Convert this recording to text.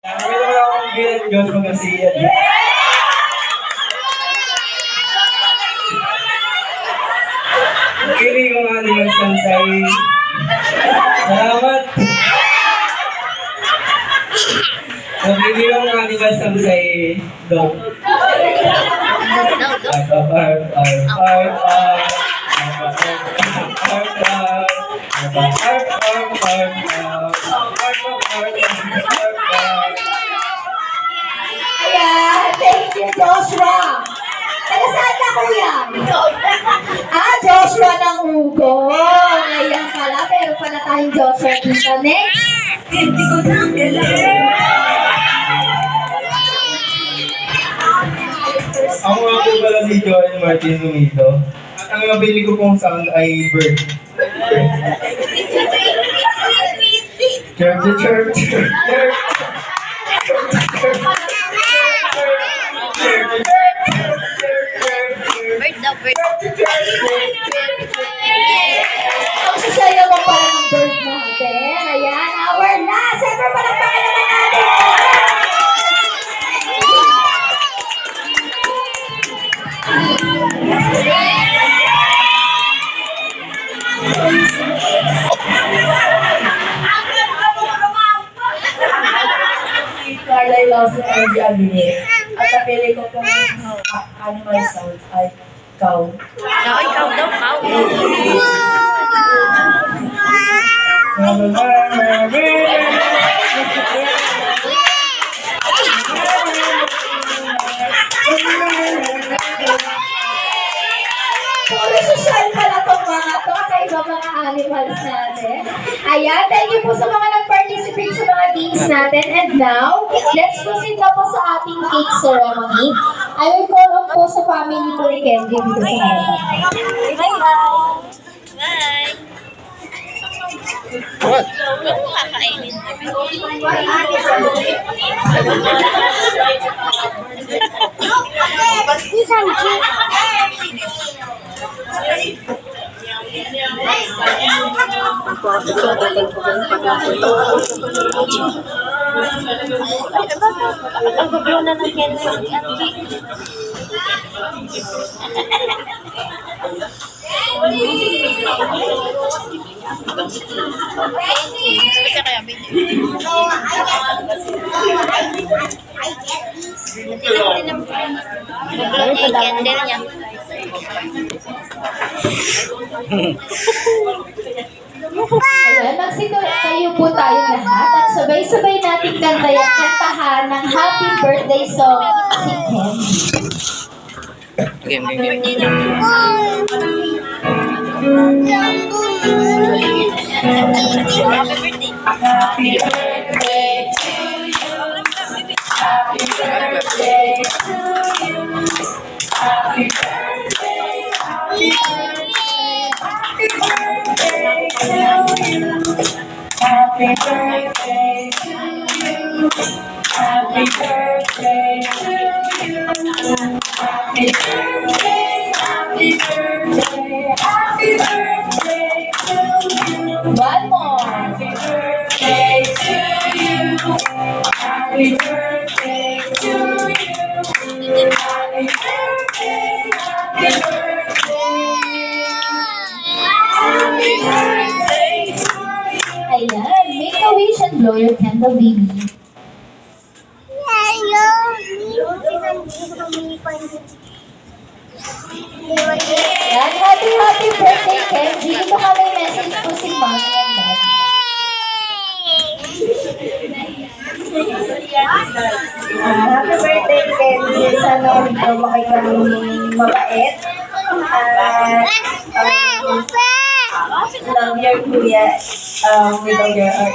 Nakakita mo lang akong bilang Diyos magkasiyan. Kili ko nga di magsansay. Salamat. Kili ko nga di magsansay. Dog. Ayan, thank you, Joshua. Taga saan ka, kuya? Joshua ng Ugong. Ayan pala, pero pala tayong Joshua dito. Next. Ako nga po pala si Joel Martin Lumito. At ang nabili ko pong sound ay bird. Chirp, chirp, chirp, chirp. Bird daw, bird. Ang sasayaw mo pala ng bird natin. Ayan, our last. Siyempre, palakpakan naman natin. Carly Lawson and Abinit. At napili ko pong animal sound ay cow. Ikaw daw, cow. Puro social pala itong mga to. Kaiba mga animals natin. Ayan, thank you po sa mga nag-participate sa mga games natin. And now, let's proceed na po sa ating cake ceremony. I will call on po sa family po ni Kenji dito sa harapan. Bye. Ano kakainin? Ang gulo na ng Kenji. Kasi kaya binili. Candle niya. Ayan, tayo po tayong lahat at sabay-sabay natin kantahan ng happy birthday song si Kenji. Happy birthday to you. Happy birthday to you. Happy birthday, happy birthday, happy birthday to you. Happy birthday to you. Happy birthday to you. Happy birthday, happy birthday, happy birthday to you. One more. Happy birthday to you. Happy birthday to you. Happy birthday, happy birthday. Happy birthday to you. Ayan, make a wish and blow your candle, baby. Ayan, happy birthday, Kenji. Ito ka may message po si Mommy and Daddy. Happy birthday, Kenji. Sana lumaki ka ng mabait. Love your kuya with all your heart.